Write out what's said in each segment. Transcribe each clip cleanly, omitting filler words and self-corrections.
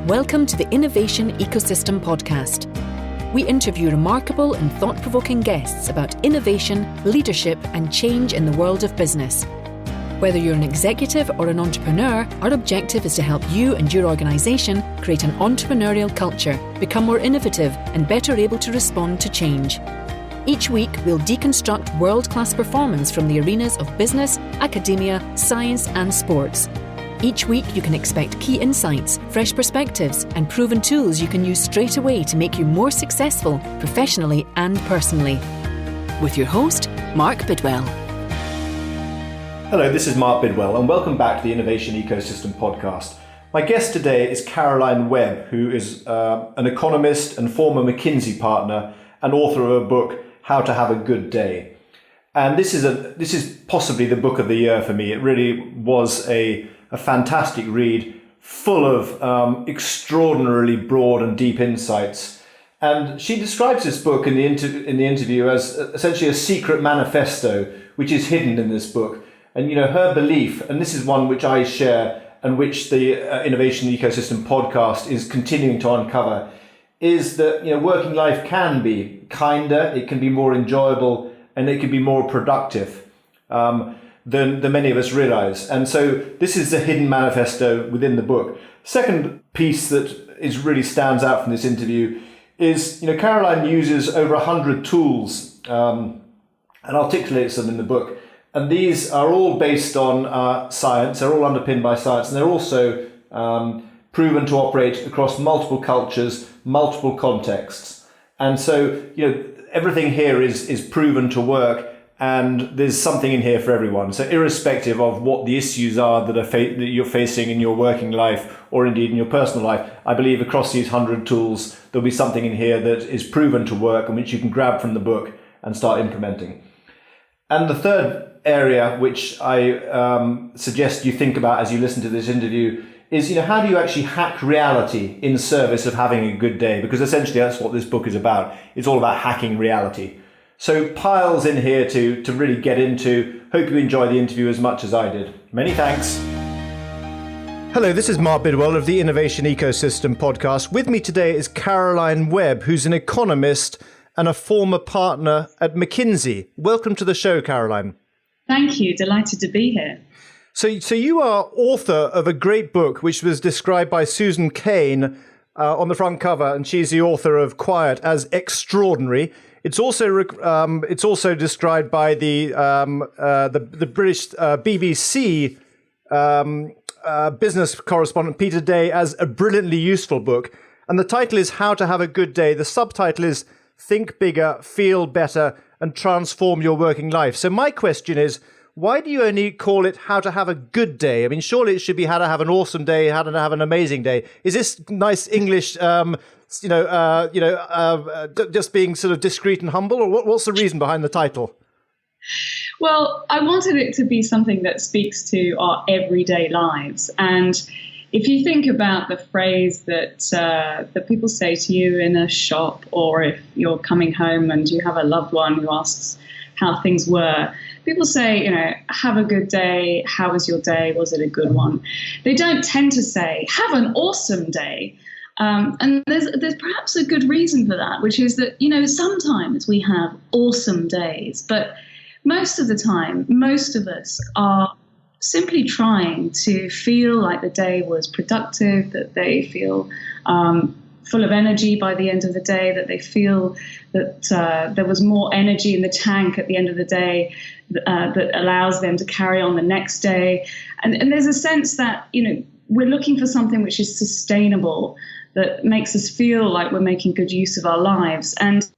Welcome to the Innovation Ecosystem Podcast. We interview remarkable and thought-provoking guests about innovation, leadership, and change in the world of business. Whether you're an executive or an entrepreneur, our objective is to help you and your organisation create an entrepreneurial culture, become more innovative, and better able to respond to change. Each week, we'll deconstruct world-class performance from the arenas of business, academia, science, and sports. Each week, you can expect key insights, fresh perspectives, and proven tools you can use straight away to make you more successful professionally and personally. With your host, Mark Bidwell. Hello, this is Mark Bidwell, and welcome back to the Innovation Ecosystem Podcast. My guest today is Caroline Webb, who is an economist and former McKinsey partner and author of a book, How to Have a Good Day. And this is possibly the book of the year for me. It really was a fantastic read, full of extraordinarily broad and deep insights. And she describes this book in the interview as essentially a secret manifesto, which is hidden in this book. And her belief, and this is one which I share and which the Innovation Ecosystem Podcast is continuing to uncover, is that working life can be kinder, it can be more enjoyable, and it can be more productive than many of us realize. And so this is the hidden manifesto within the book. Second piece that really stands out from this interview is, Caroline uses over 100 tools and articulates them in the book. And these are all based on science, they're all underpinned by science, and they're also proven to operate across multiple cultures, multiple contexts. And so, everything here is proven to work, and there's something in here for everyone. So irrespective of what the issues are that you're facing in your working life or indeed in your personal life, I believe across these 100 tools, there'll be something in here that is proven to work and which you can grab from the book and start implementing. And the third area which I suggest you think about as you listen to this interview is, how do you actually hack reality in service of having a good day? Because essentially that's what this book is about. It's all about hacking reality. So piles in here to really get into. Hope you enjoy the interview as much as I did. Many thanks. Hello, this is Mark Bidwell of the Innovation Ecosystem Podcast. With me today is Caroline Webb, who's an economist and a former partner at McKinsey. Welcome to the show, Caroline. Thank you. Delighted to be here. So you are author of a great book, which was described by Susan Cain on the front cover, and she's the author of Quiet as extraordinary. It's also described by the British BBC business correspondent Peter Day as a brilliantly useful book. And the title is How to Have a Good Day. The subtitle is Think Bigger, Feel Better, and Transform Your Working Life. So my question is, why do you only call it How to Have a Good Day? I mean, surely it should be How to Have an Awesome Day, How to Have an Amazing Day. Is this nice English, just being sort of discreet and humble, or what's the reason behind the title? Well, I wanted it to be something that speaks to our everyday lives. And if you think about the phrase that people say to you in a shop, or if you're coming home and you have a loved one who asks how things were, people say, have a good day. How was your day? Was it a good one? They don't tend to say, have an awesome day. And there's perhaps a good reason for that, which is that, sometimes we have awesome days, but most of the time, most of us are simply trying to feel like the day was productive, that they feel full of energy by the end of the day, that they feel that there was more energy in the tank at the end of the day that allows them to carry on the next day. And there's a sense that, we're looking for something which is sustainable, that makes us feel like we're making good use of our lives. And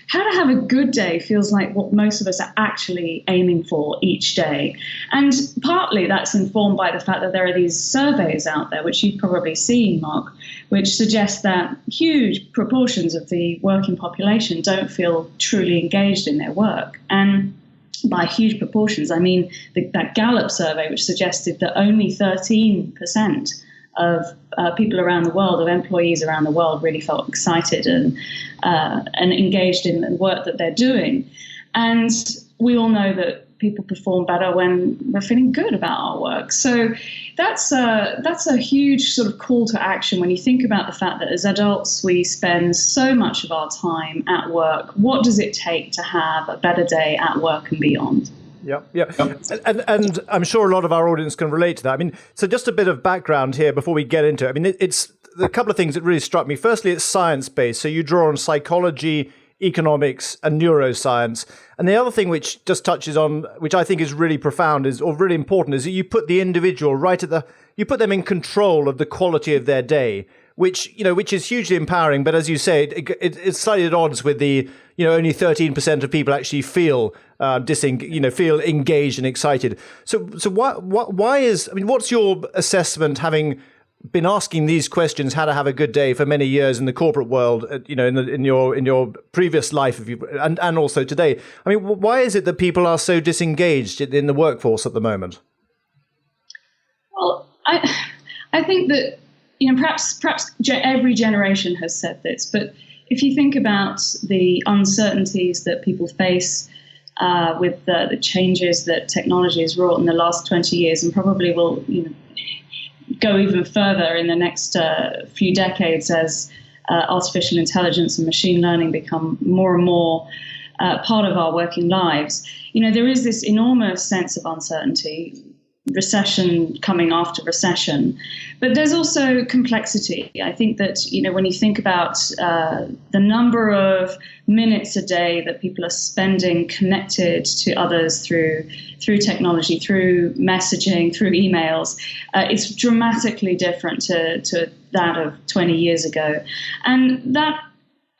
how to have a good day feels like what most of us are actually aiming for each day. And partly that's informed by the fact that there are these surveys out there, which you've probably seen, Mark, which suggest that huge proportions of the working population don't feel truly engaged in their work. And by huge proportions, I mean that Gallup survey, which suggested that only 13% of people around the world, of employees around the world, really felt excited and engaged in the work that they're doing. And we all know that people perform better when we're feeling good about our work. So that's a huge sort of call to action when you think about the fact that as adults we spend so much of our time at work. What does it take to have a better day at work and beyond? Yeah. And I'm sure a lot of our audience can relate to that. I mean, so just a bit of background here before we get into it. I mean, it's a couple of things that really struck me. Firstly, it's science-based. So you draw on psychology, economics, and neuroscience. And the other thing which just touches on, which I think is really profound or really important, is that you put the individual you put them in control of the quality of their day, which is hugely empowering. But as you say, it's slightly at odds with the, only 13% of people actually feel feel engaged and excited. So why what's your assessment, having been asking these questions, how to have a good day for many years in the corporate world, in your previous life, and also today? I mean, why is it that people are so disengaged in the workforce at the moment? Well, I think that perhaps every generation has said this, but if you think about the uncertainties that people face with the changes that technology has wrought in the last 20 years, and probably will go even further in the next few decades as artificial intelligence and machine learning become more and more part of our working lives. There is this enormous sense of uncertainty, recession coming after recession, but there's also complexity. I think that, when you think about the number of minutes a day that people are spending connected to others through technology, through messaging, through emails, it's dramatically different to that of 20 years ago. And that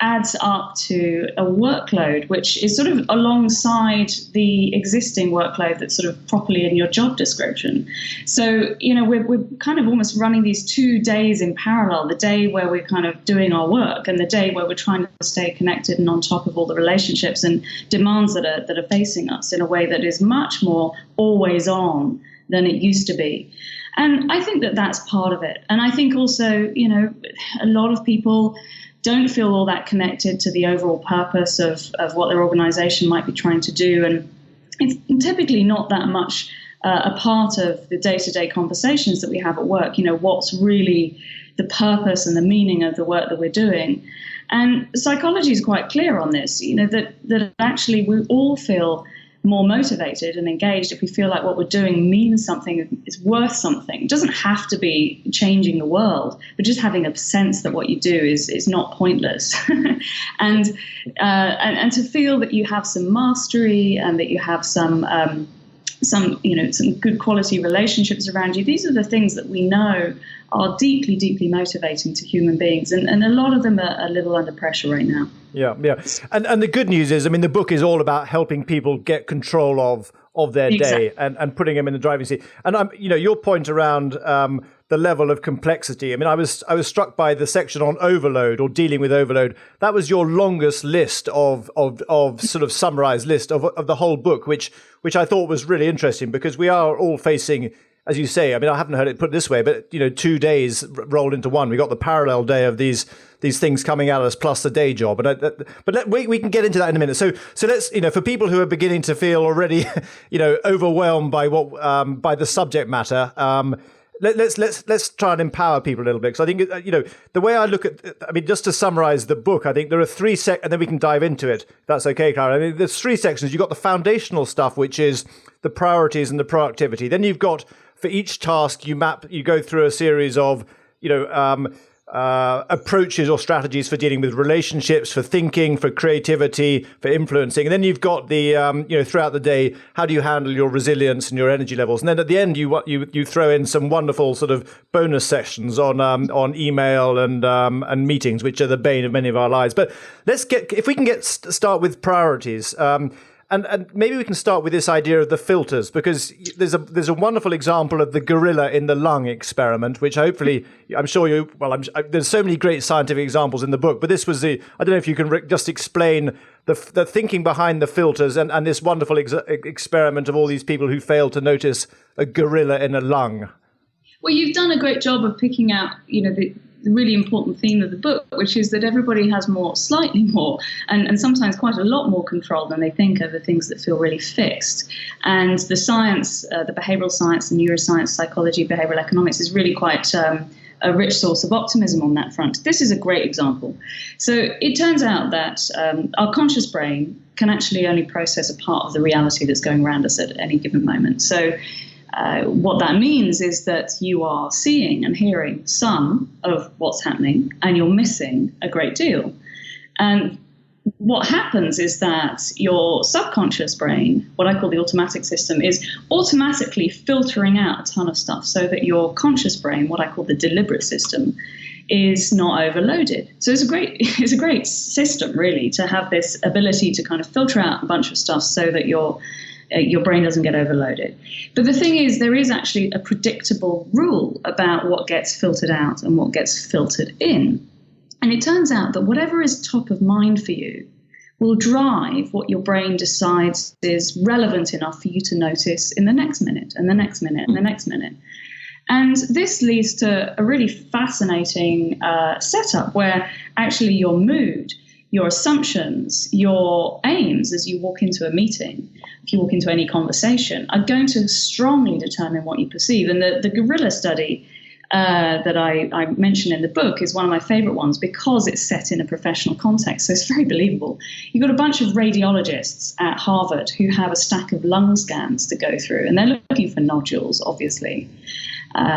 adds up to a workload which is sort of alongside the existing workload that's sort of properly in your job description. So, we're kind of almost running these 2 days in parallel, the day where we're kind of doing our work and the day where we're trying to stay connected and on top of all the relationships and demands that are facing us in a way that is much more always on than it used to be. And I think that that's part of it. And I think also, a lot of people don't feel all that connected to the overall purpose of what their organization might be trying to do. And it's typically not that much a part of the day-to-day conversations that we have at work, what's really the purpose and the meaning of the work that we're doing. And psychology is quite clear on this, that actually we all feel more motivated and engaged if we feel like what we're doing means something, is worth something. It doesn't have to be changing the world, but just having a sense that what you do is not pointless. and to feel that you have some mastery and that you have some good quality relationships around you. These are the things that we know are deeply, deeply motivating to human beings. And a lot of them are a little under pressure right now. Yeah. And the good news is, the book is all about helping people get control of their day and putting them in the driving seat. And your point around the level of complexity. I was struck by the section on overload or dealing with overload. That was your longest list of sort of summarized list of the whole book, which I thought was really interesting, because we are all facing, as you say, I haven't heard it put this way, but 2 days rolled into one. We got the parallel day of these things coming at us plus the day job. But we can get into that in a minute. So let's, for people who are beginning to feel already, overwhelmed by by the subject matter, let's try and empower people a little bit. Because I think, the way I look at, just to summarize the book, I think there are 3 and then we can dive into it. If that's okay, Clara. There's 3 sections. You've got the foundational stuff, which is the priorities and the productivity. Then you've got, for each task, you go through a series of, approaches or strategies for dealing with relationships, for thinking, for creativity, for influencing. And then you've got the, throughout the day, how do you handle your resilience and your energy levels? And then at the end, you throw in some wonderful sort of bonus sessions on email and meetings, which are the bane of many of our lives. But if we can start with priorities. And maybe we can start with this idea of the filters, because there's a wonderful example of the gorilla in the lung experiment, which hopefully, I'm sure there's so many great scientific examples in the book, but this was I don't know if you can just explain the thinking behind the filters and this wonderful experiment of all these people who failed to notice a gorilla in a lung. Well, you've done a great job of picking out, really important theme of the book, which is that everybody has slightly more, and sometimes quite a lot more control than they think over things that feel really fixed. And the science, the behavioral science, the neuroscience, psychology, behavioral economics is really quite a rich source of optimism on that front. This is a great example. So it turns out that our conscious brain can actually only process a part of the reality that's going around us at any given moment. So what that means is that you are seeing and hearing some of what's happening, and you're missing a great deal. And what happens is that your subconscious brain, what I call the automatic system, is automatically filtering out a ton of stuff so that your conscious brain, what I call the deliberate system, is not overloaded. So it's a great system, really, to have this ability to kind of filter out a bunch of stuff so that your brain doesn't get overloaded. But the thing is, there is actually a predictable rule about what gets filtered out and what gets filtered in. And it turns out that whatever is top of mind for you will drive what your brain decides is relevant enough for you to notice in the next minute and the next minute and the next minute. And this leads to a really fascinating setup where actually your mood, your assumptions, your aims as you walk into a meeting, if you walk into any conversation, are going to strongly determine what you perceive. And the gorilla study that I mentioned in the book is one of my favorite ones because it's set in a professional context. So it's very believable. You've got a bunch of radiologists at Harvard who have a stack of lung scans to go through, and they're looking for nodules, obviously,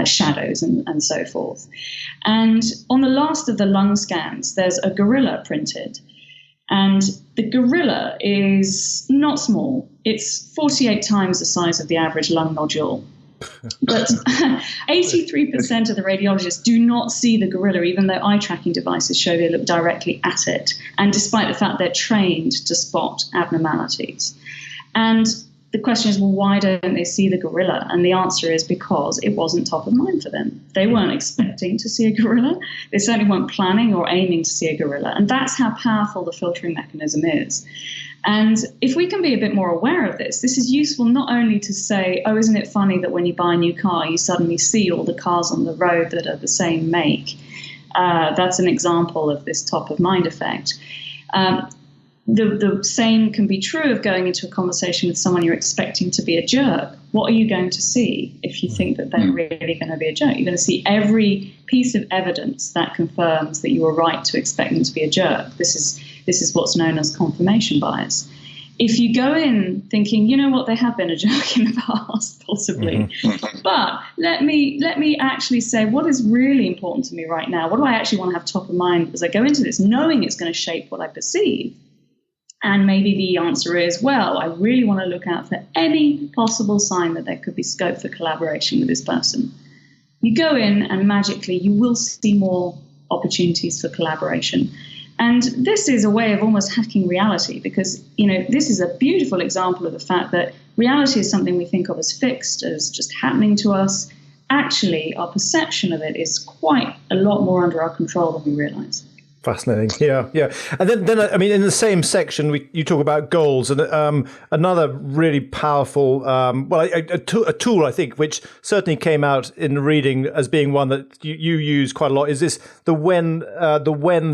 shadows and so forth. And on the last of the lung scans, there's a gorilla printed. And the gorilla is not small. It's 48 times the size of the average lung nodule. But 83% of the radiologists do not see the gorilla, even though eye tracking devices show they look directly at it, and despite the fact they're trained to spot abnormalities. And the question is, well, why don't they see the gorilla? And the answer is because it wasn't top of mind for them. They weren't expecting to see a gorilla. They certainly weren't planning or aiming to see a gorilla. And that's how powerful the filtering mechanism is. And if we can be a bit more aware of this is useful not only to say, oh, isn't it funny that when you buy a new car, you suddenly see all the cars on the road that are the same make. That's an example of this top of mind effect. The same can be true of going into a conversation with someone you're expecting to be a jerk. What are you going to see if you think that they're really going to be a jerk? You're going to see every piece of evidence that confirms that you were right to expect them to be a jerk. This is what's known as confirmation bias. If you go in thinking, you know what, they have been a jerk in the past, possibly, but let me actually say what is really important to me right now. What do I actually want to have top of mind as I go into this, knowing it's going to shape what I perceive? And maybe the answer is, well, I really want to look out for any possible sign that there could be scope for collaboration with this person. You go in and magically you will see more opportunities for collaboration. And this is a way of almost hacking reality because, this is a beautiful example of the fact that reality is something we think of as fixed, as just happening to us. Actually, our perception of it is quite a lot more under our control than we realize. Fascinating. Yeah. And then I mean, in the same section, you talk about goals, and another really powerful, a tool, I think, which certainly came out in reading as being one that you use quite a lot, is this the when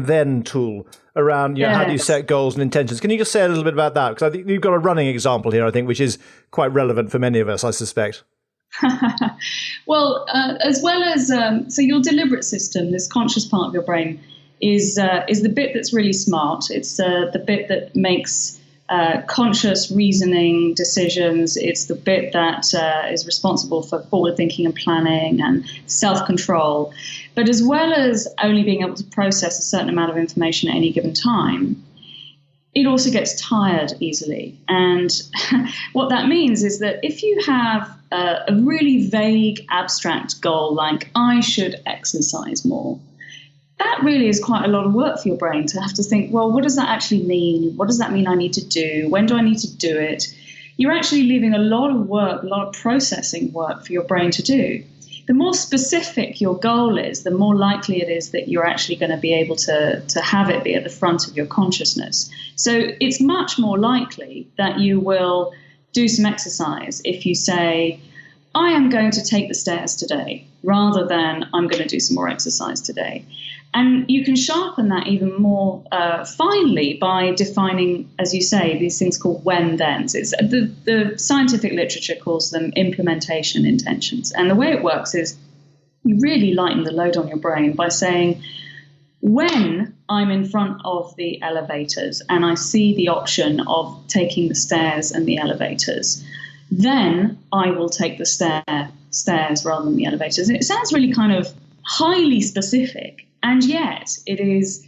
then tool around how do you set goals and intentions. Can you just say a little bit about that? Because I think you've got a running example here, I think, which is quite relevant for many of us, I suspect. Well, as well as so your deliberate system, this conscious part of your brain, is the bit that's really smart. It's the bit that makes conscious reasoning decisions. It's the bit that is responsible for forward thinking and planning and self-control. But as well as only being able to process a certain amount of information at any given time, it also gets tired easily. And what that means is that if you have a really vague, abstract goal like I should exercise more, that really is quite a lot of work for your brain to have to think, well, what does that actually mean? What does that mean I need to do? When do I need to do it? You're actually leaving a lot of work, a lot of processing work for your brain to do. The more specific your goal is, the more likely it is that you're actually going to be able to have it be at the front of your consciousness. So it's much more likely that you will do some exercise if you say, I am going to take the stairs today rather than I'm going to do some more exercise today. And you can sharpen that even more finely by defining, as you say, these things called when-thens. The scientific literature calls them implementation intentions. And the way it works is you really lighten the load on your brain by saying, when I'm in front of the elevators and I see the option of taking the stairs and the elevators, then I will take the stairs rather than the elevators. And it sounds really kind of highly specific, and yet it is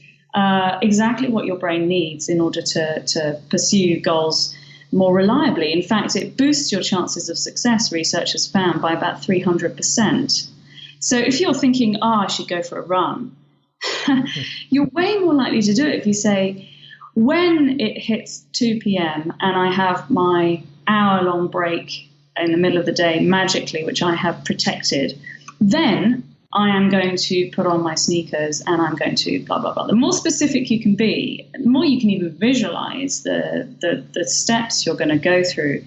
exactly what your brain needs in order to pursue goals more reliably. In fact, it boosts your chances of success, research has found, by about 300%. So if you're thinking, I should go for a run, you're way more likely to do it if you say, when it hits 2 p.m. and I have my hour-long break in the middle of the day magically, which I have protected, then I am going to put on my sneakers and I'm going to blah, blah, blah. The more specific you can be, the more you can even visualize the steps you're going to go through,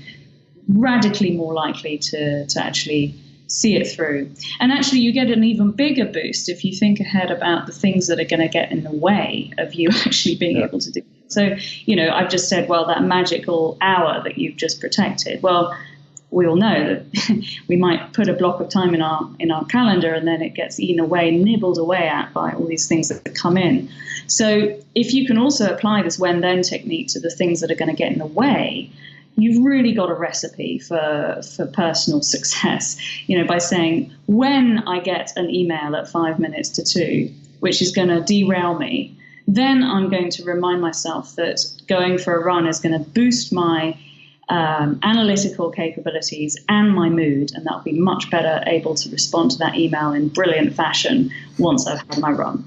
radically more likely to actually see it through. And actually, you get an even bigger boost if you think ahead about the things that are going to get in the way of you actually being able to do it. So, I've just said, well, that magical hour that you've just protected, well, we all know that we might put a block of time in our calendar and then it gets eaten away, nibbled away at by all these things that come in. So if you can also apply this when-then technique to the things that are going to get in the way, you've really got a recipe for personal success, by saying, when I get an email at 5 minutes to 2, which is going to derail me, then I'm going to remind myself that going for a run is going to boost my analytical capabilities and my mood, and that'll be much better able to respond to that email in brilliant fashion once I've had my run.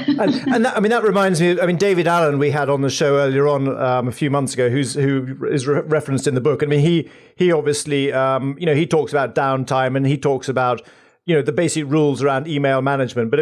and that reminds me, David Allen we had on the show earlier on a few months ago, who is referenced in the book. He obviously he talks about downtime and he talks about the basic rules around email management. But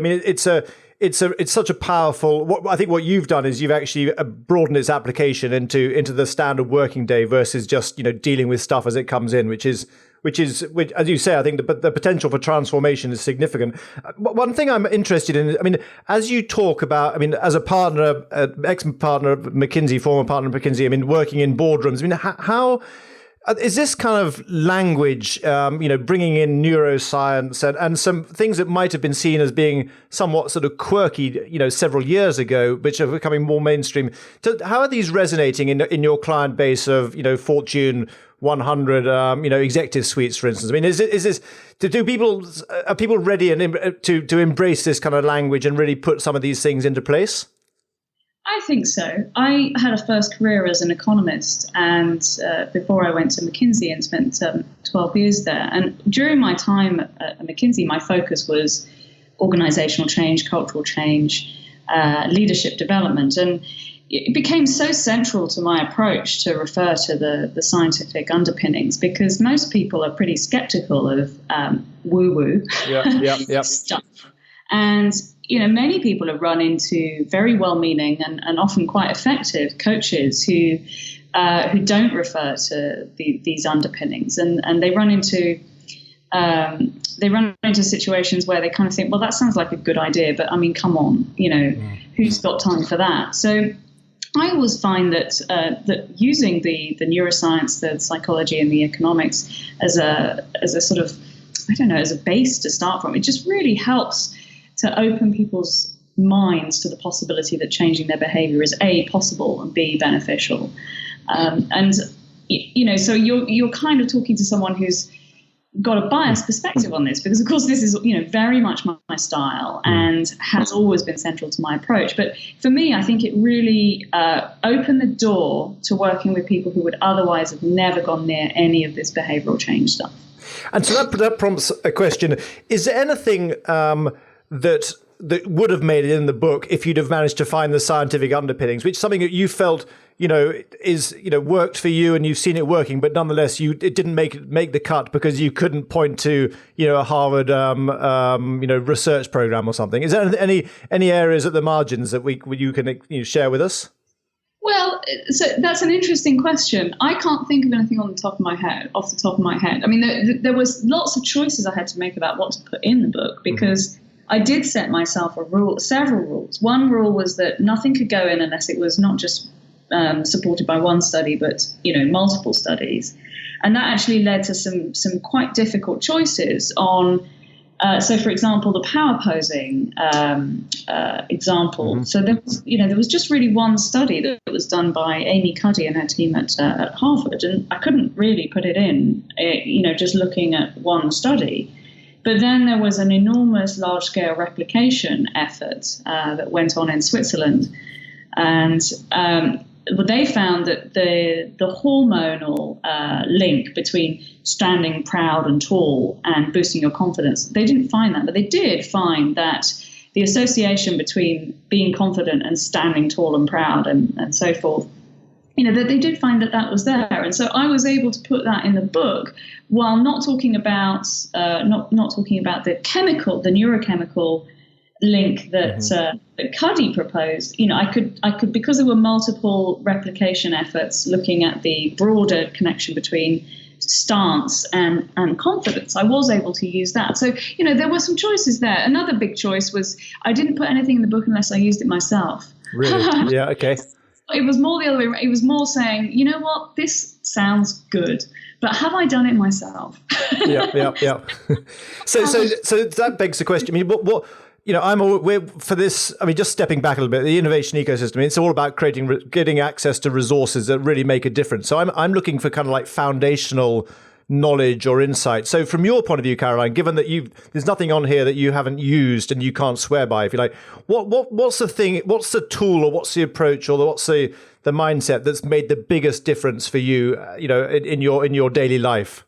it's such a powerful. I think what you've done is you've actually broadened its application into the standard working day versus just dealing with stuff as it comes in, which is as you say, I think the potential for transformation is significant. One thing I'm interested in, as you talk about, as a partner, ex-partner of McKinsey, former partner of McKinsey, working in boardrooms, how is this kind of language, bringing in neuroscience and some things that might have been seen as being somewhat sort of quirky, several years ago, which are becoming more mainstream. So how are these resonating in your client base of, Fortune 100, executive suites, for instance? Are people ready to embrace this kind of language and really put some of these things into place? I think so. I had a first career as an economist, and before I went to McKinsey and spent 12 years there. And during my time at McKinsey, my focus was organizational change, cultural change, leadership development. And it became so central to my approach to refer to the scientific underpinnings, because most people are pretty skeptical of woo-woo stuff. And many people have run into very well-meaning and often quite effective coaches who don't refer to these underpinnings, and they run into situations where they kind of think, well, that sounds like a good idea, but come on, who's got time for that? So I always find that using the neuroscience, the psychology, and the economics as a sort of, as a base to start from, it just really helps to open people's minds to the possibility that changing their behavior is A, possible, and B, beneficial. So you're kind of talking to someone who's got a biased perspective on this, because of course this is very much my style and has always been central to my approach. But for me, I think it really opened the door to working with people who would otherwise have never gone near any of this behavioral change stuff. And so that prompts a question: is there anything that would have made it in the book if you'd have managed to find the scientific underpinnings, which is something that you felt is worked for you and you've seen it working, but nonetheless it didn't make the cut because you couldn't point to a Harvard research program or something? Is there any areas at the margins that you can share with us? Well, so that's an interesting question. I can't think of anything off the top of my head. I mean, there was lots of choices I had to make about what to put in the book, because I did set myself several rules. One rule was that nothing could go in unless it was not just supported by one study, but multiple studies, and that actually led to some quite difficult choices on. So, for example, the power posing example. So there was just really one study that was done by Amy Cuddy and her team at Harvard, and I couldn't really put it in, just looking at one study. But then there was an enormous, large-scale replication effort that went on in Switzerland, and they found that the hormonal link between standing proud and tall and boosting your confidence, they didn't find that, but they did find that the association between being confident and standing tall and proud and so forth, that they did find that was there. And so I was able to put that in the book while not talking about not talking about the neurochemical link that Cuddy proposed. I could because there were multiple replication efforts looking at the broader connection between stance and confidence. I was able to use that. So, there were some choices there. Another big choice was I didn't put anything in the book unless I used it myself. Really? Yeah, okay. It was more the other way around. It was more saying, you know what, this sounds good, but have I done it myself? Yeah. So that begs the question. I mean, what we're for this. I mean, just stepping back a little bit, the innovation ecosystem. It's all about getting access to resources that really make a difference. So I'm looking for kind of like foundational knowledge or insight. So from your point of view, Caroline, given that there's nothing on here that you haven't used and you can't swear by, if you like, what's the thing? What's the tool, or what's the approach, or what's the mindset that's made the biggest difference for you? In your daily life.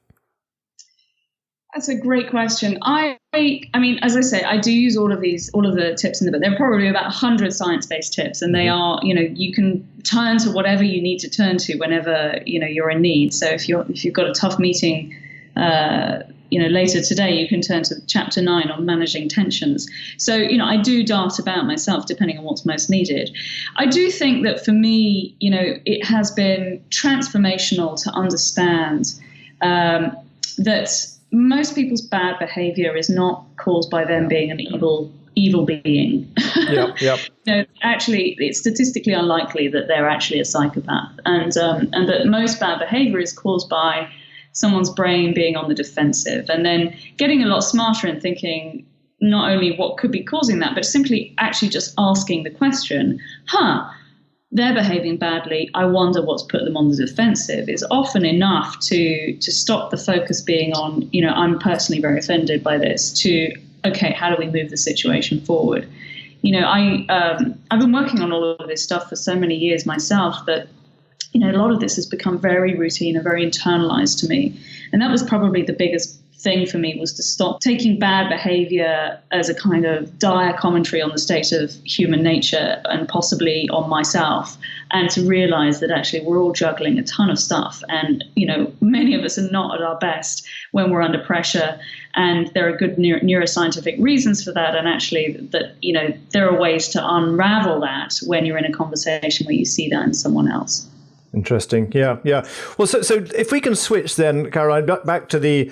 That's a great question. I mean, as I say, I do use all of the tips in the book. There are probably about 100 science-based tips, and they are, you can turn to whatever you need to turn to whenever, you're in need. So if you've got a tough meeting, later today, you can turn to chapter 9 on managing tensions. So, I do dart about myself depending on what's most needed. I do think that for me, it has been transformational to understand that most people's bad behavior is not caused by them being an evil being. Yep. Actually, it's statistically unlikely that they're actually a psychopath, and that most bad behavior is caused by someone's brain being on the defensive, and then getting a lot smarter and thinking not only what could be causing that, but simply actually just asking the question, they're behaving badly, I wonder what's put them on the defensive, is often enough to stop the focus being on, I'm personally very offended by this, to, okay, how do we move the situation forward? I've been working on all of this stuff for so many years myself that, a lot of this has become very routine and very internalized to me. And that was probably the biggest thing for me, was to stop taking bad behavior as a kind of dire commentary on the state of human nature and possibly on myself, and to realize that actually we're all juggling a ton of stuff, and many of us are not at our best when we're under pressure, and there are good neuroscientific reasons for that, and actually that there are ways to unravel that when you're in a conversation where you see that in someone else. Interesting. Yeah. Well, so if we can switch then, Caroline, back to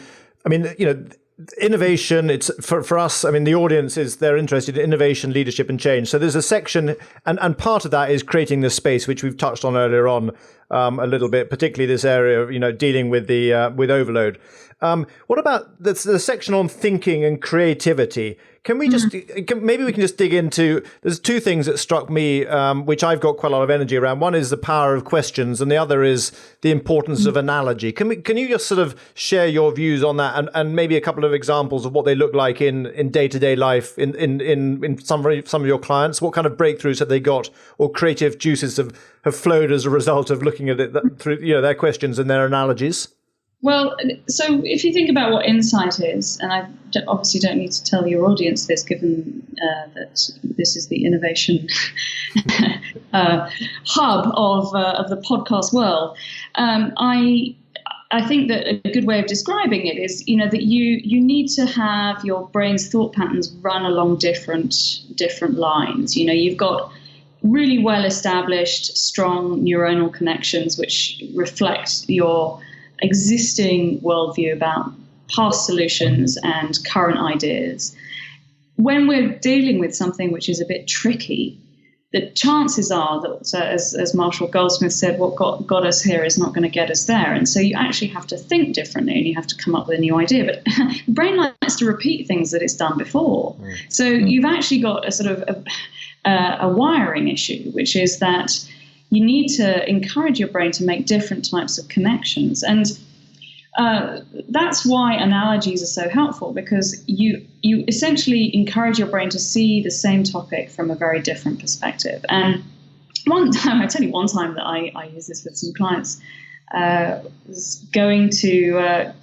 innovation. It's for us. I mean, the audience they're interested in innovation, leadership, and change. So there's a section, and part of that is creating the space, which we've touched on earlier on a little bit, particularly this area of dealing with with overload. What about the section on thinking and creativity? Can we maybe we can just dig into, there's two things that struck me, which I've got quite a lot of energy around. One is the power of questions, and the other is the importance of analogy. Can you just sort of share your views on that, and maybe a couple of examples of what they look like in day-to-day life in some of your clients? What kind of breakthroughs have they got, or creative juices have flowed as a result of looking at it through their questions and their analogies? Well, so if you think about what insight is, and I obviously don't need to tell your audience this, given that this is the innovation hub of the podcast world, I think that a good way of describing it is, that you need to have your brain's thought patterns run along different lines. You've got really well-established, strong neuronal connections which reflect your existing worldview about past solutions and current ideas. When we're dealing with something which is a bit tricky, the chances are that, as Marshall Goldsmith said, what got us here is not going to get us there. And so you actually have to think differently and you have to come up with a new idea. But the brain likes to repeat things that it's done before. So you've actually got a sort of a wiring issue, which is that you need to encourage your brain to make different types of connections. And that's why analogies are so helpful, because you essentially encourage your brain to see the same topic from a very different perspective. And one time that I used this with some clients, was going to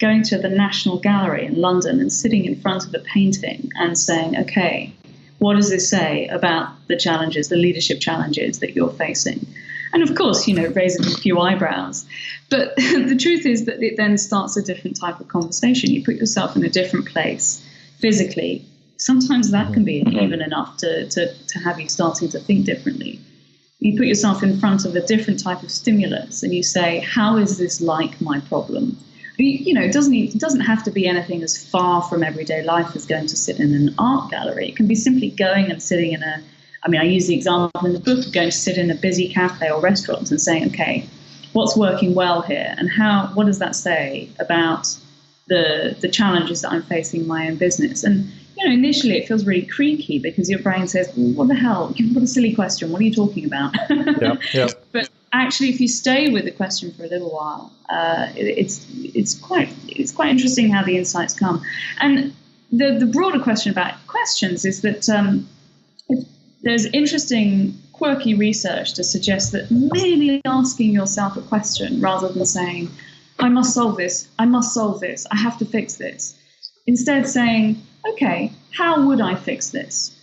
the National Gallery in London and sitting in front of a painting and saying, okay, what does this say about the challenges, the leadership challenges that you're facing? And of course, raising a few eyebrows. But the truth is that it then starts a different type of conversation. You put yourself in a different place physically. Sometimes that can be even enough to have you starting to think differently. You put yourself in front of a different type of stimulus and you say, how is this like my problem? It doesn't have to be anything as far from everyday life as going to sit in an art gallery. It can be simply going and sitting in I use the example in the book of going to sit in a busy cafe or restaurant and saying, okay, what's working well here? And what does that say about the challenges that I'm facing in my own business? And, initially it feels really creaky because your brain says, what the hell? What a silly question. What are you talking about? Yeah. But actually, if you stay with the question for a little while, it's quite interesting how the insights come. And the broader question about questions is that there's interesting, quirky research to suggest that merely asking yourself a question rather than saying, I must solve this, I have to fix this. Instead saying, okay, how would I fix this?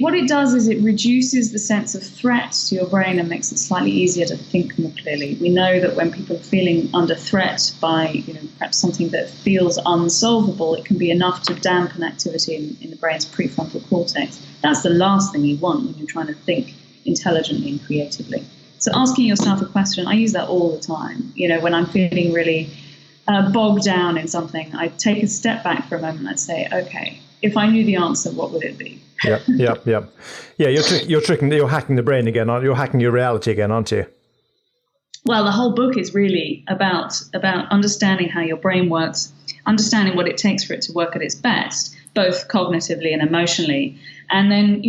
What it does is it reduces the sense of threat to your brain and makes it slightly easier to think more clearly. We know that when people are feeling under threat by perhaps something that feels unsolvable, it can be enough to dampen activity in the brain's prefrontal cortex. That's the last thing you want when you're trying to think intelligently and creatively. So asking yourself a question, I use that all the time. When I'm feeling really bogged down in something, I take a step back for a moment and I say, okay, if I knew the answer, what would it be? Yeah. You're hacking the brain again, aren't you? You're hacking your reality again, aren't you? Well, the whole book is really about understanding how your brain works, understanding what it takes for it to work at its best, both cognitively and emotionally, and then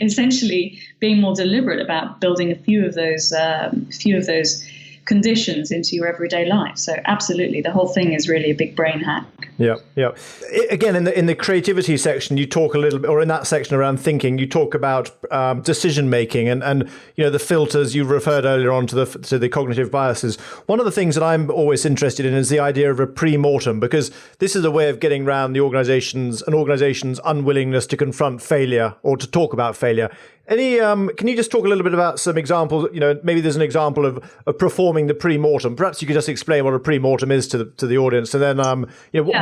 essentially being more deliberate about building a few of those conditions into your everyday life. So absolutely, the whole thing is really a big brain hack. Yeah. Again, in the creativity section, you talk a little bit, or in that section around thinking, you talk about decision making and the filters you referred earlier on to the cognitive biases. One of the things that I'm always interested in is the idea of a pre-mortem, because this is a way of getting around the organization's unwillingness to confront failure or to talk about failure. Can you just talk a little bit about some examples? Maybe there's an example of performing the pre-mortem. Perhaps you could just explain what a pre-mortem is to the audience, and then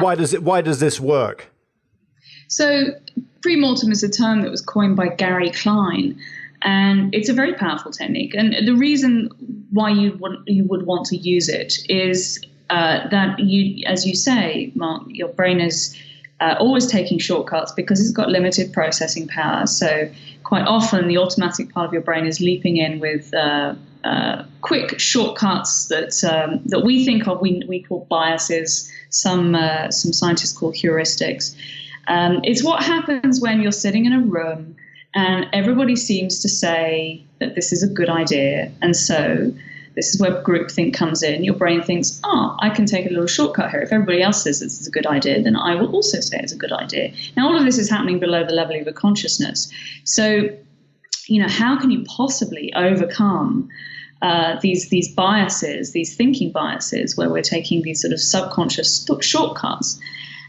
why does this work? So pre-mortem is a term that was coined by Gary Klein, and it's a very powerful technique. And the reason why you would want to use it is that as you say, Mark, your brain is always taking shortcuts because it's got limited processing power. So quite often the automatic part of your brain is leaping in with quick shortcuts that we think of, we call biases, some scientists call heuristics. It's what happens when you're sitting in a room and everybody seems to say that this is a good idea. And so this is where groupthink comes in. Your brain thinks, I can take a little shortcut here. If everybody else says this is a good idea, then I will also say it's a good idea. Now, all of this is happening below the level of your consciousness. So, how can you possibly overcome these biases, these thinking biases, where we're taking these sort of subconscious shortcuts?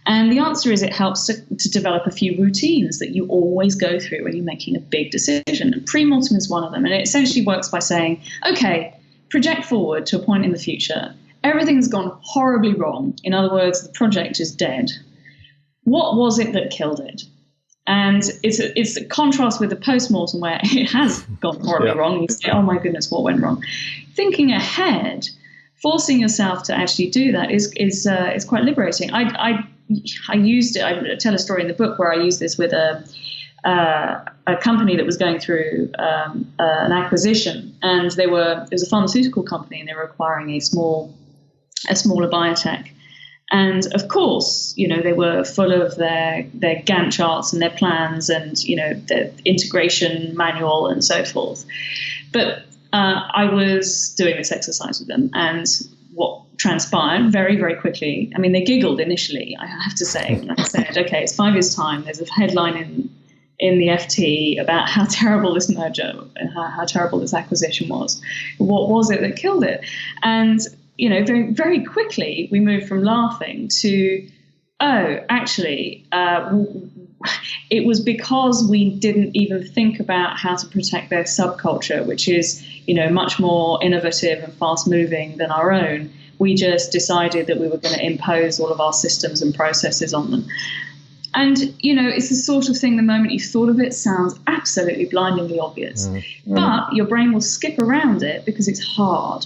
And the answer is it helps to develop a few routines that you always go through when you're making a big decision. And pre-mortem is one of them. And it essentially works by saying, okay, project forward to a point in the future. Everything's gone horribly wrong. In other words, the project is dead. What was it that killed it? And it's a contrast with the post-mortem where it has gone horribly wrong. You say, oh my goodness, what went wrong? Thinking ahead, forcing yourself to actually do that is quite liberating. I used it. I tell a story in the book where I used this with a company that was going through an acquisition, and it was a pharmaceutical company, and they were acquiring a smaller biotech. And of course, they were full of their Gantt charts and their plans and, their integration manual and so forth. But I was doing this exercise with them, and what transpired very, very quickly, I mean, they giggled initially, I have to say. And I said, okay, it's 5 years' time. There's a headline in the FT about how terrible this merger, how terrible this acquisition was. What was it that killed it? And very, very quickly, we moved from laughing to, actually, it was because we didn't even think about how to protect their subculture, which is, much more innovative and fast-moving than our own. We just decided that we were going to impose all of our systems and processes on them. And, it's the sort of thing, the moment you've thought of it, sounds absolutely blindingly obvious. Mm-hmm. But your brain will skip around it because it's hard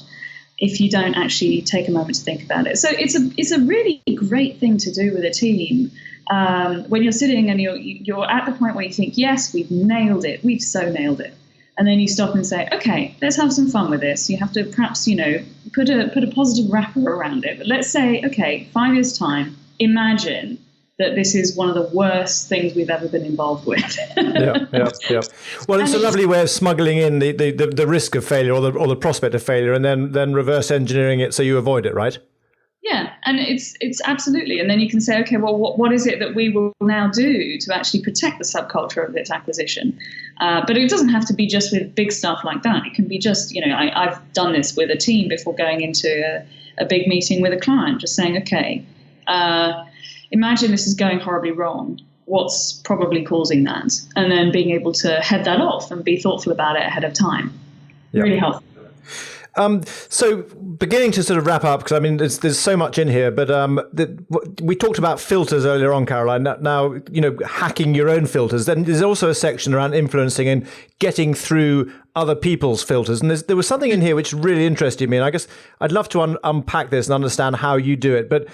if you don't actually take a moment to think about it. So it's a really great thing to do with a team when you're sitting and you're at the point where you think, yes, we've nailed it. We've so nailed it. And then you stop and say, okay, let's have some fun with this. You have to perhaps, put a positive wrapper around it. But let's say, okay, 5 years' time, imagine that this is one of the worst things we've ever been involved with. Yeah. Well, it's a lovely way of smuggling in the risk of failure or the prospect of failure, and then reverse engineering it so you avoid it, right? Yeah, and it's absolutely. And then you can say, okay, well, what is it that we will now do to actually protect the subculture of this acquisition? But it doesn't have to be just with big stuff like that. It can be just, I've done this with a team before going into a big meeting with a client, just saying, okay, imagine this is going horribly wrong. What's probably causing that? And then being able to head that off and be thoughtful about it ahead of time. Yep. Really helpful. So beginning to sort of wrap up, because I mean, there's so much in here, but we talked about filters earlier on, Caroline. Now, hacking your own filters. Then there's also a section around influencing and getting through other people's filters. And there was something in here which really interested me. And I guess I'd love to unpack this and understand how you do it. But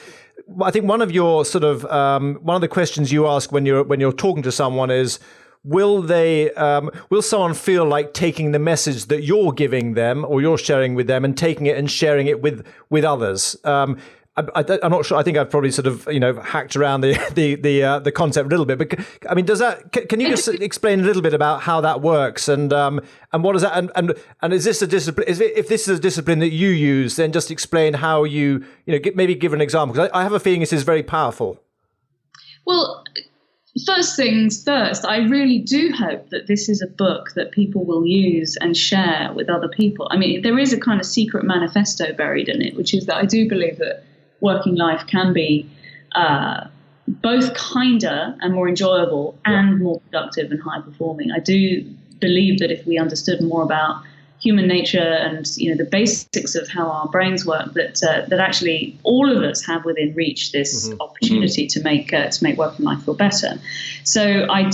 I think one of your sort of one of the questions you ask when you're talking to someone is, will someone feel like taking the message that you're giving them or you're sharing with them and taking it and sharing it with others? I'm not sure. I think I've probably sort of hacked around the concept a little bit. But I mean, can you just explain a little bit about how that works and what is that and is this a discipline? If this is a discipline that you use, then just explain how you maybe give an example, because I have a feeling this is very powerful. Well, first things first, I really do hope that this is a book that people will use and share with other people. I mean, there is a kind of secret manifesto buried in it, which is that I do believe that working life can be both kinder and more enjoyable and more productive and high performing. I do believe that if we understood more about human nature and the basics of how our brains work, that actually all of us have within reach this opportunity to make working life feel better. So I'm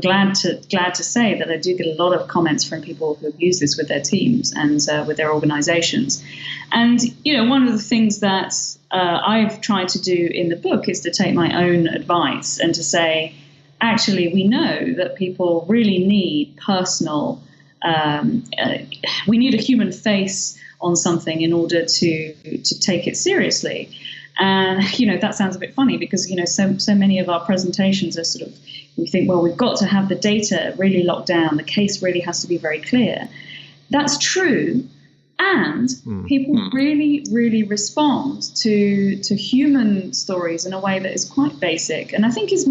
glad to say that I do get a lot of comments from people who have used this with their teams and with their organizations. And one of the things that I've tried to do in the book is to take my own advice and to say, actually, we know that people really need personal. We need a human face on something in order to take it seriously. And, that sounds a bit funny because, so many of our presentations are sort of, we think, well, we've got to have the data really locked down. The case really has to be very clear. That's true. And people really, really respond to human stories in a way that is quite basic. And I think is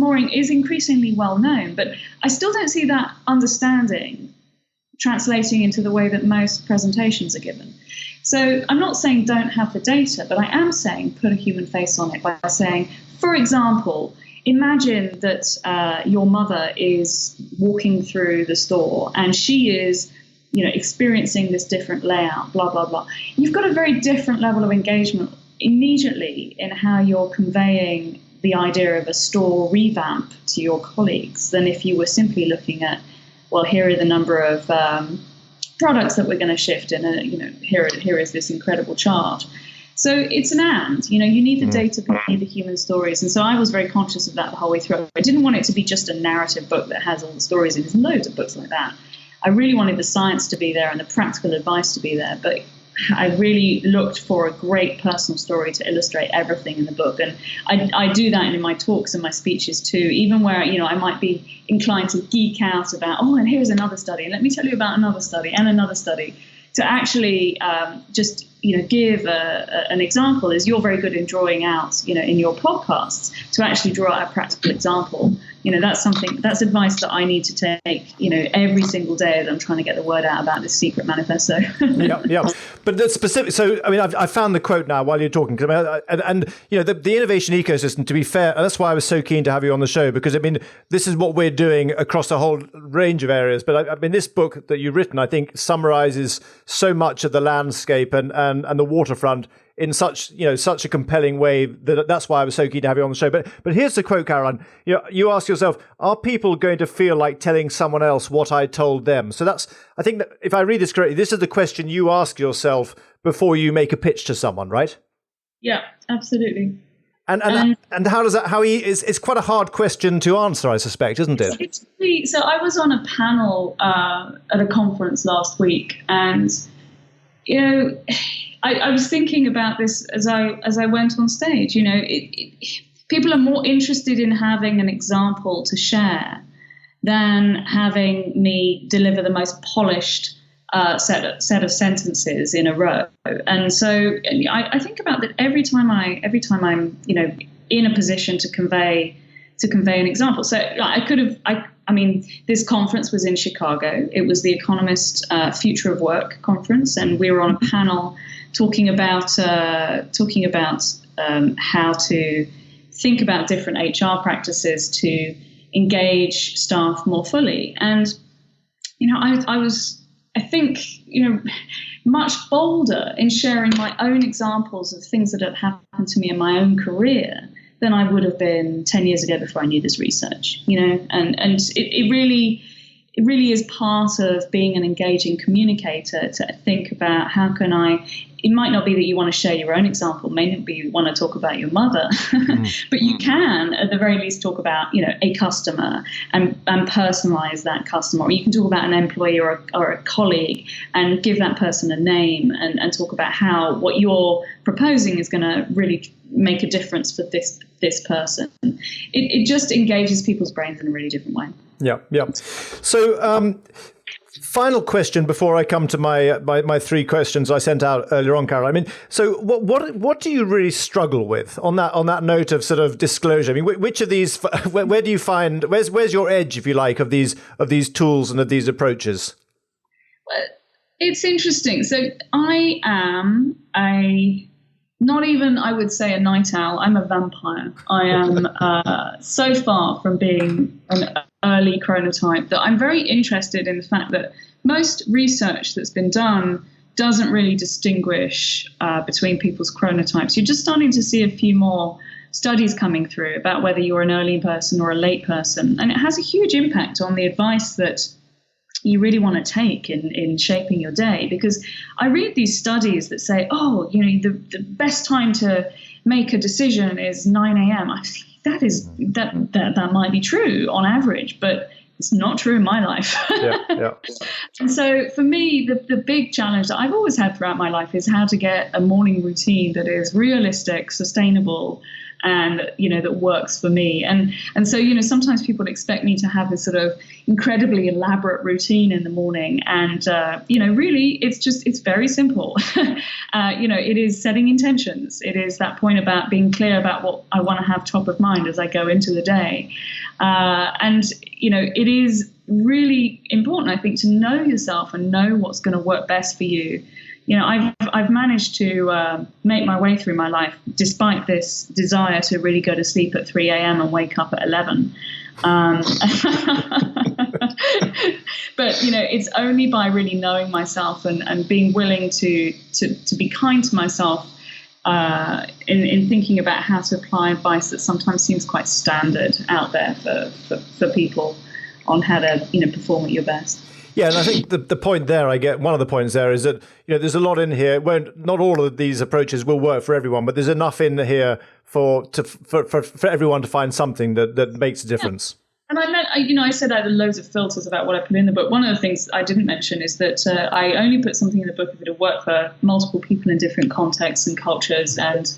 increasingly well known. But I still don't see that understanding translating into the way that most presentations are given. So I'm not saying don't have the data, but I am saying put a human face on it by saying, for example, imagine that your mother is walking through the store and she is, experiencing this different layout, blah, blah, blah. You've got a very different level of engagement immediately in how you're conveying the idea of a store revamp to your colleagues than if you were simply looking at, well, here are the number of products that we're going to shift, and here is this incredible chart. So it's an and, you need the data, but you need the human stories. And so I was very conscious of that the whole way through. I didn't want it to be just a narrative book that has all the stories, and there's loads of books like that. I really wanted the science to be there and the practical advice to be there, but I really looked for a great personal story to illustrate everything in the book. And I do that in my talks and my speeches too, even where, I might be inclined to geek out about, and here's another study, and let me tell you about another study and another study, to actually just, give an example. Is you're very good in drawing out, in your podcasts, to actually draw out a practical example. That's advice that I need to take, every single day that I'm trying to get the word out about this secret manifesto. Yeah. But the specific, so, I found the quote now while you're talking, and the innovation ecosystem, to be fair, that's why I was so keen to have you on the show, because, this is what we're doing across a whole range of areas. But this book that you've written, I think, summarizes so much of the landscape and the waterfront in such a compelling way that's why I was so keen to have you on the show. But here's the quote, Caroline. You ask yourself, are people going to feel like telling someone else what I told them? So I think that if I read this correctly, this is the question you ask yourself before you make a pitch to someone, right? Yeah, absolutely. And how does that? It's quite a hard question to answer, I suspect, isn't it? So I was on a panel at a conference last week, and I was thinking about this as I went on stage. People are more interested in having an example to share than having me deliver the most polished set of sentences in a row. And so I think about that every time I'm in a position to convey an example. So this conference was in Chicago. It was the Economist Future of Work conference, and we were on a panel talking about how to think about different HR practices to engage staff more fully. And I was much bolder in sharing my own examples of things that had happened to me in my own career than I would have been 10 years ago before I knew this research, and it really is part of being an engaging communicator to think about how can it might not be that you want to share your own example, may not be you want to talk about your mother, but you can at the very least talk about, a customer and personalize that customer, or you can talk about an employee or a colleague and give that person a name and talk about how what you're proposing is going to really make a difference for this person. It just engages people's brains in a really different way. Yeah. So, final question before I come to my three questions I sent out earlier on, Carol. So what do you really struggle with on that note of sort of disclosure? Which of these, where do you find, where's your edge, if you like, of these tools and of these approaches? Well, it's interesting. So I am not even, I would say, a night owl. I'm a vampire. I am so far from being an early chronotype that I'm very interested in the fact that most research that's been done doesn't really distinguish between people's chronotypes. You're just starting to see a few more studies coming through about whether you're an early person or a late person. And it has a huge impact on the advice that you really want to take in shaping your day. Because I read these studies that say, the best time to make a decision is 9 a.m. I think that might be true on average, but it's not true in my life. Yeah. And so for me, the big challenge that I've always had throughout my life is how to get a morning routine that is realistic, sustainable, and that works for me. And so sometimes people expect me to have this sort of incredibly elaborate routine in the morning, and really it's very simple. It is setting intentions. It is that point about being clear about what I want to have top of mind as I go into the day, and it is really important, I think, to know yourself and know what's going to work best for you. I've managed to make my way through my life despite this desire to really go to sleep at 3 a.m. and wake up at 11. But it's only by really knowing myself and being willing to be kind to myself in thinking about how to apply advice that sometimes seems quite standard out there for people on how to perform at your best. Yeah, and I think the point there, one of the points there is that there's a lot in here. Not all of these approaches will work for everyone, but there's enough in here for everyone to find something that makes a difference. Yeah. And I said I had loads of filters about what I put in the book. One of the things I didn't mention is that I only put something in the book if it'll work for multiple people in different contexts and cultures and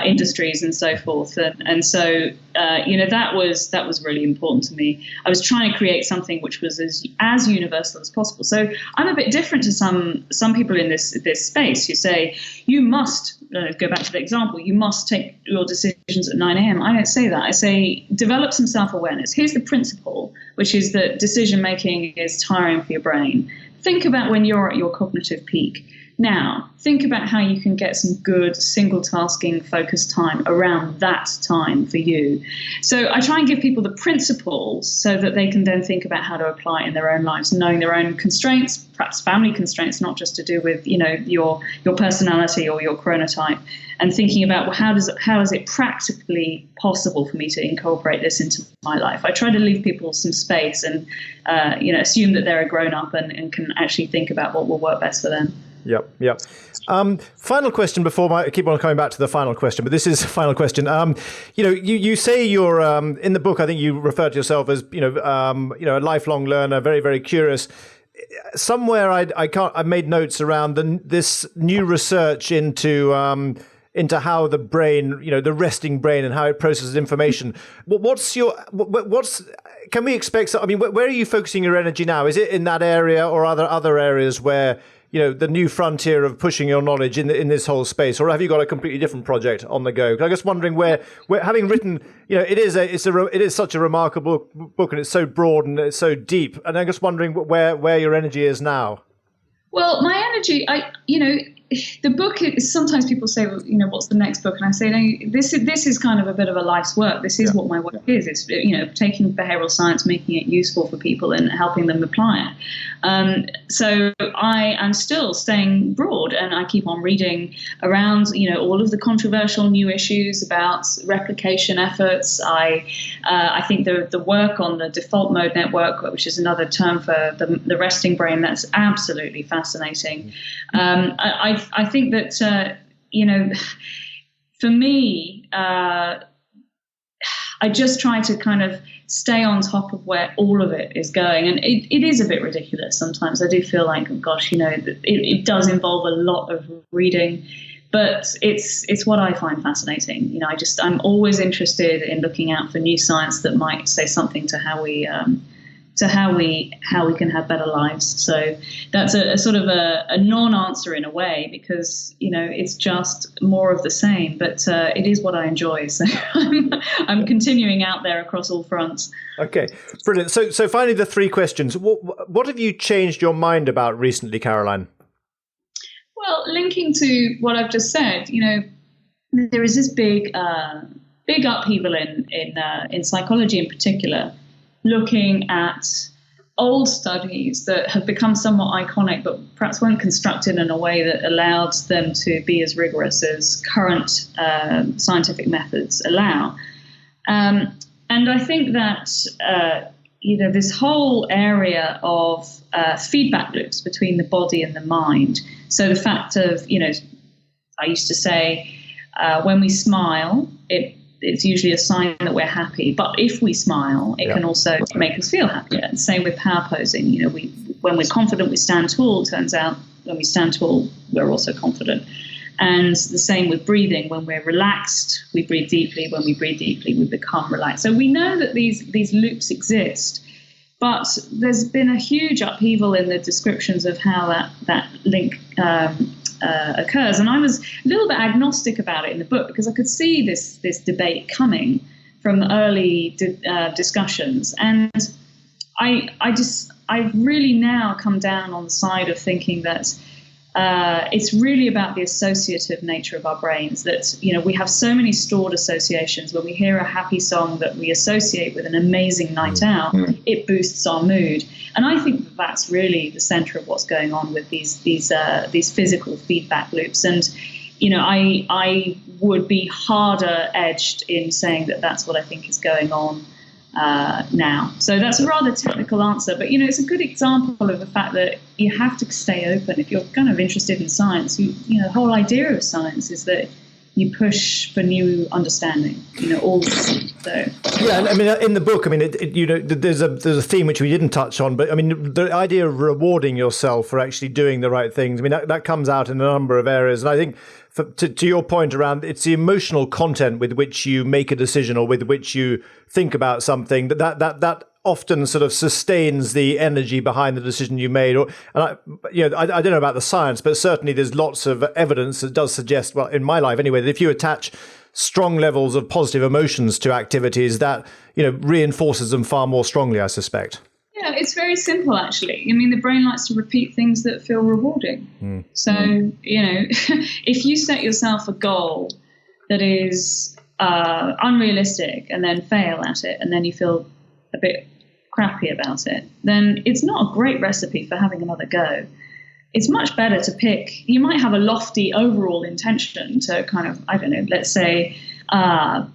industries and so forth. And so, that was really important to me. I was trying to create something which was as universal as possible. So I'm a bit different to some people in this space who say, you must, go back to the example, you must take your decisions at 9 a.m. I don't say that. I say, develop some self-awareness. Here's the principle, which is that decision-making is tiring for your brain. Think about when you're at your cognitive peak. Now, think about how you can get some good single-tasking, focused time around that time for you. So I try and give people the principles so that they can then think about how to apply it in their own lives, knowing their own constraints, perhaps family constraints, not just to do with your personality or your chronotype, and thinking about how is it practically possible for me to incorporate this into my life. I try to leave people some space and assume that they're a grown-up and can actually think about what will work best for them. Yep. Final question before I keep on coming back to the final question, but this is the final question. You say you're in the book. I think you refer to yourself as a lifelong learner, very, very curious. Somewhere I made notes around this new research into how the brain, the resting brain, and how it processes information. Can we expect? I mean, where are you focusing your energy now? Is it in that area, or are there other areas where the new frontier of pushing your knowledge in this whole space, or have you got a completely different project on the go? I'm just wondering where having written, it is such a remarkable book, and it's so broad and it's so deep, and I'm just wondering where your energy is now. Well, my energy, the book is, sometimes people say, well, what's the next book? And I say, no, this is kind of a bit of a life's work. This is what my work is. It's, taking behavioral science, making it useful for people and helping them apply it. So I am still staying broad, and I keep on reading around, all of the controversial new issues about replication efforts. I think the work on the default mode network, which is another term for the resting brain, that's absolutely fascinating. I think that, for me, I just try to kind of stay on top of where all of it is going. And it is a bit ridiculous sometimes. I do feel like, oh gosh, it does involve a lot of reading, but it's what I find fascinating. I'm always interested in looking out for new science that might say something to how we can have better lives. So that's a sort of a non-answer in a way, because it's just more of the same. But it is what I enjoy. So I'm continuing out there across all fronts. Okay, brilliant. So finally, the three questions. What have you changed your mind about recently, Caroline? Well, linking to what I've just said, there is this big upheaval in psychology in particular, looking at old studies that have become somewhat iconic, but perhaps weren't constructed in a way that allowed them to be as rigorous as current scientific methods allow. And I think that, this whole area of feedback loops between the body and the mind. So the fact of, I used to say, when we smile, it's usually a sign that we're happy. But if we smile, it can also make us feel happier. Same with power posing. When we're confident, we stand tall. It turns out when we stand tall, we're also confident. And the same with breathing. When we're relaxed, we breathe deeply. When we breathe deeply, we become relaxed. So we know that these loops exist. But there's been a huge upheaval in the descriptions of how that link occurs. And I was a little bit agnostic about it in the book, because I could see this debate coming from early discussions. And I've really now come down on the side of thinking that it's really about the associative nature of our brains, that, we have so many stored associations. When we hear a happy song that we associate with an amazing night out, it boosts our mood. And I think that's really the center of what's going on with these physical feedback loops. And I would be harder edged in saying that that's what I think is going on now. So that's a rather technical answer, but it's a good example of the fact that you have to stay open if you're kind of interested in science. The whole idea of science is that you push for new understanding. So. Yeah, I mean, in the book, I mean, there's a theme which we didn't touch on, but I mean, the idea of rewarding yourself for actually doing the right things. I mean, that comes out in a number of areas, and I think to your point around, it's the emotional content with which you make a decision or with which you think about something that often sort of sustains the energy behind the decision you made. I don't know about the science, but certainly there's lots of evidence that does suggest, well, in my life anyway, that if you attach strong levels of positive emotions to activities, that reinforces them far more strongly, I suspect. Yeah, it's very simple, actually. I mean, the brain likes to repeat things that feel rewarding. So, if you set yourself a goal that is unrealistic and then fail at it, and then you feel a bit crappy about it, then it's not a great recipe for having another go. It's much better to pick, you might have a lofty overall intention to kind of, I don't know, let's say,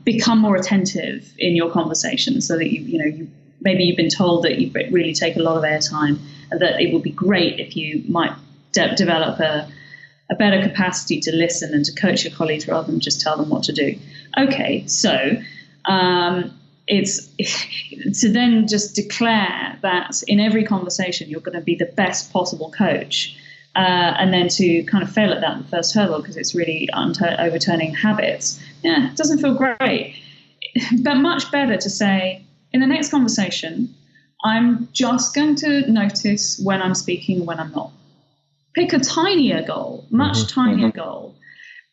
become more attentive in your conversation so that maybe you've been told that you really take a lot of airtime and that it would be great if you might develop a better capacity to listen and to coach your colleagues rather than just tell them what to do. Okay, so it's to then just declare that in every conversation you're going to be the best possible coach, and then to kind of fail at that in the first hurdle because it's really overturning habits. Yeah, it doesn't feel great. But much better to say, in the next conversation, I'm just going to notice when I'm speaking and when I'm not. Pick a tinier goal, much tinier goal,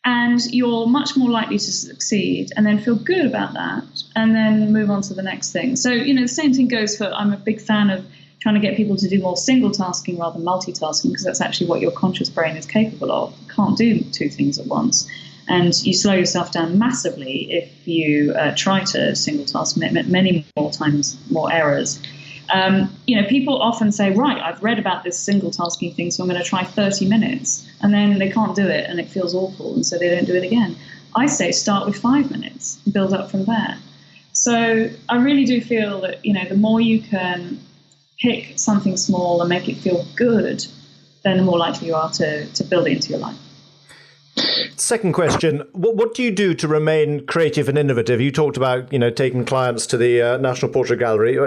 and you're much more likely to succeed and then feel good about that and then move on to the next thing. So, the same thing goes for, I'm a big fan of trying to get people to do more single tasking rather than multitasking because that's actually what your conscious brain is capable of. You can't do two things at once. And you slow yourself down massively if you try to single task, many more times, more errors. People often say, right, I've read about this single tasking thing, so I'm going to try 30 minutes. And then they can't do it and it feels awful. And so they don't do it again. I say start with 5 minutes and build up from there. So I really do feel that, the more you can pick something small and make it feel good, then the more likely you are to build it into your life. Second question, what do you do to remain creative and innovative? You talked about, taking clients to the National Portrait Gallery.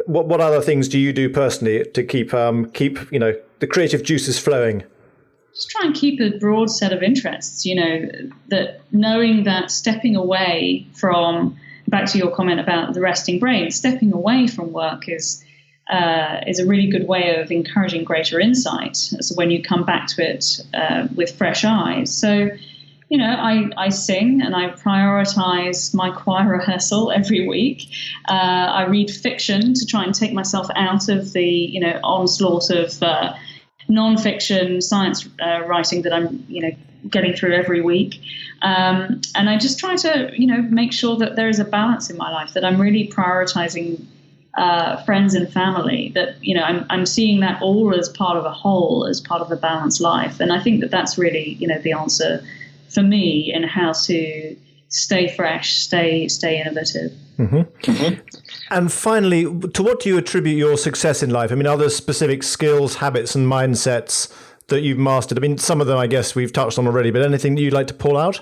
What other things do you do personally to keep the creative juices flowing? Just try and keep a broad set of interests, that knowing that stepping away from, back to your comment about the resting brain, stepping away from work is a really good way of encouraging greater insight. So when you come back to it with fresh eyes. So, I sing and I prioritize my choir rehearsal every week. I read fiction to try and take myself out of the, onslaught of non-fiction science writing that I'm, getting through every week. And I just try to, make sure that there is a balance in my life, that I'm really prioritizing friends and family, that I'm seeing that all as part of a whole, as part of a balanced life. And I think that that's really the answer for me in how to stay fresh, stay innovative. And finally, to what do you attribute your success in life? I mean, are there specific skills, habits and mindsets that you've mastered? I mean, some of them I guess we've touched on already, but anything that you'd like to pull out?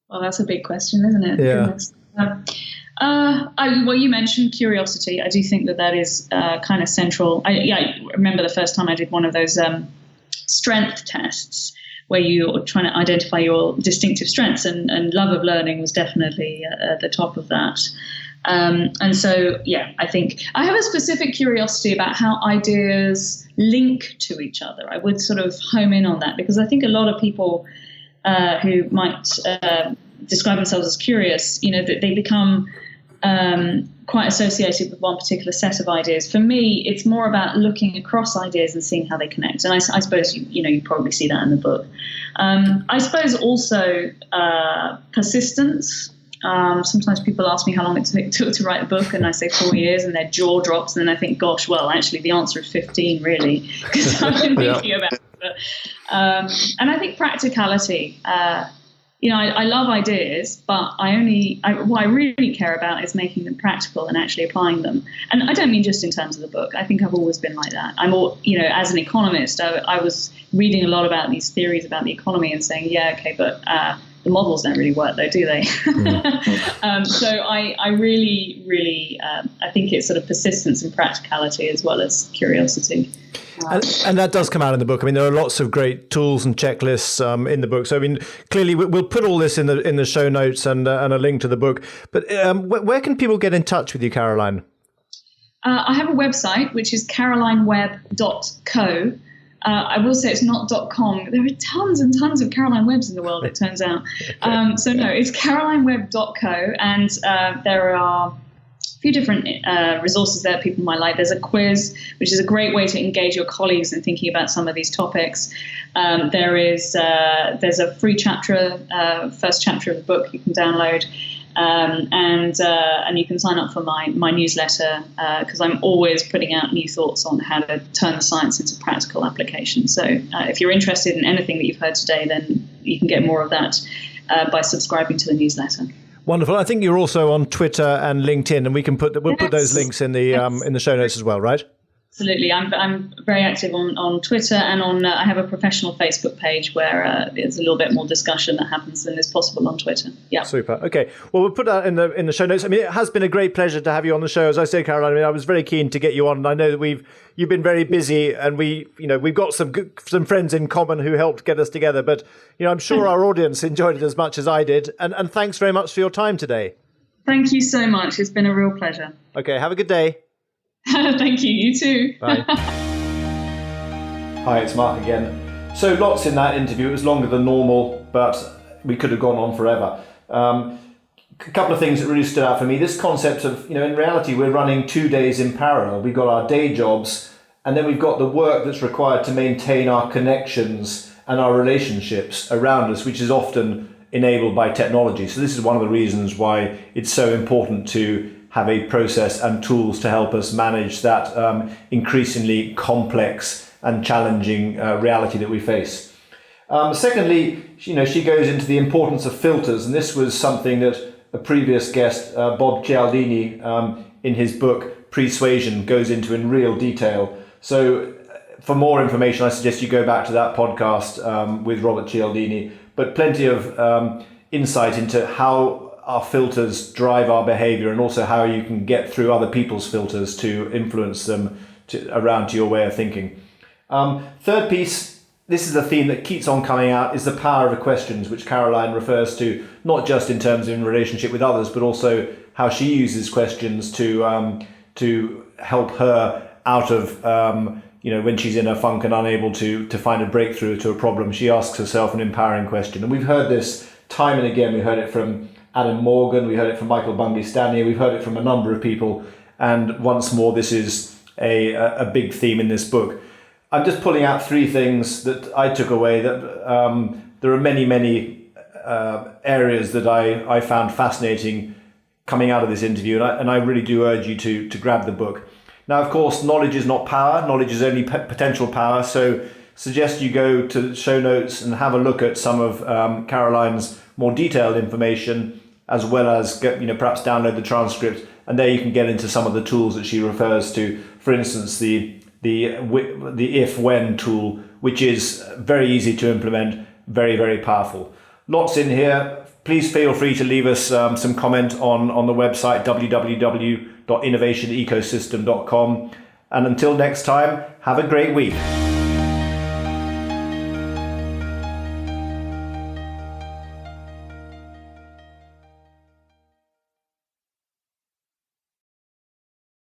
Well, that's a big question, isn't it? Yeah. Well, you mentioned curiosity. I do think that is kind of central. I remember the first time I did one of those strength tests where you're trying to identify your distinctive strengths, and love of learning was definitely at the top of that. And so, I think I have a specific curiosity about how ideas link to each other. I would sort of home in on that because I think a lot of people who might describe themselves as curious, that they become quite associated with one particular set of ideas. For me, it's more about looking across ideas and seeing how they connect. And I suppose you probably see that in the book. I suppose also persistence. Sometimes people ask me how long it took to write a book, and I say 4 years, and their jaw drops, and then I think, gosh, well, actually the answer is 15, really, because I've been thinking about And I think practicality. I love ideas, but what I really care about is making them practical and actually applying them. And I don't mean just in terms of the book. I think I've always been like that. As an economist, I was reading a lot about these theories about the economy and saying, yeah, okay, but the models don't really work though, do they? So I really, really, I think it's sort of persistence and practicality as well as curiosity. And that does come out in the book. I mean, there are lots of great tools and checklists in the book. So, I mean, clearly we'll put all this in the show notes and a link to the book. But where can people get in touch with you, Caroline? I have a website, which is carolinewebb.co. I will say it's not .com. There are tons and tons of Caroline Webbs in the world, it turns out. So no, it's carolinewebb.co. And there are a few different resources there people might like. There's a quiz, which is a great way to engage your colleagues in thinking about some of these topics. There's a free chapter, first chapter of the book you can download. And you can sign up for my newsletter because I'm always putting out new thoughts on how to turn the science into practical application. So if you're interested in anything that you've heard today, then you can get more of that by subscribing to the newsletter. Wonderful. I think you're also on Twitter and LinkedIn, and we'll put those links in the show notes as well, right? Absolutely. I'm very active on Twitter and on I have a professional Facebook page where there's a little bit more discussion that happens than is possible on Twitter. Yeah. Super. Okay. Well, we'll put that in the show notes. I mean, it has been a great pleasure to have you on the show. As I say, Caroline, I mean, I was very keen to get you on. And I know that you've been very busy, and we've got some friends in common who helped get us together. But I'm sure our audience enjoyed it as much as I did. And thanks very much for your time today. Thank you so much. It's been a real pleasure. Okay. Have a good day. Thank you. You too. Bye. Hi, it's Mark again. So lots in that interview. It was longer than normal, but we could have gone on forever. A couple of things that really stood out for me. This concept of, in reality, we're running 2 days in parallel. We've got our day jobs, and then we've got the work that's required to maintain our connections and our relationships around us, which is often enabled by technology. So this is one of the reasons why it's so important to have a process and tools to help us manage that increasingly complex and challenging reality that we face. Secondly, she goes into the importance of filters, and this was something that a previous guest, Bob Cialdini, in his book Persuasion, goes into in real detail. So for more information, I suggest you go back to that podcast with Robert Cialdini, but plenty of insight into how our filters drive our behavior, and also how you can get through other people's filters to influence them around to your way of thinking. Third piece, this is a theme that keeps on coming out, is the power of the questions, which Caroline refers to, not just in terms of in relationship with others, but also how she uses questions to help her out of, when she's in a funk and unable to find a breakthrough to a problem. She asks herself an empowering question. And we've heard this time and again. We heard it from Adam Morgan, we heard it from Michael Bungay-Stanier, we've heard it from a number of people, and once more this is a big theme in this book. I'm just pulling out three things that I took away. That there are many areas that I found fascinating coming out of this interview, and I really do urge you to grab the book. Now, of course, knowledge is not power, knowledge is only potential power, so suggest you go to the show notes and have a look at some of Caroline's more detailed information, as well as perhaps download the transcript, and there you can get into some of the tools that she refers to. For instance, the if-when tool, which is very easy to implement, very, very powerful. Lots in here. Please feel free to leave us some comment on the website www.innovationecosystem.com. And until next time, have a great week.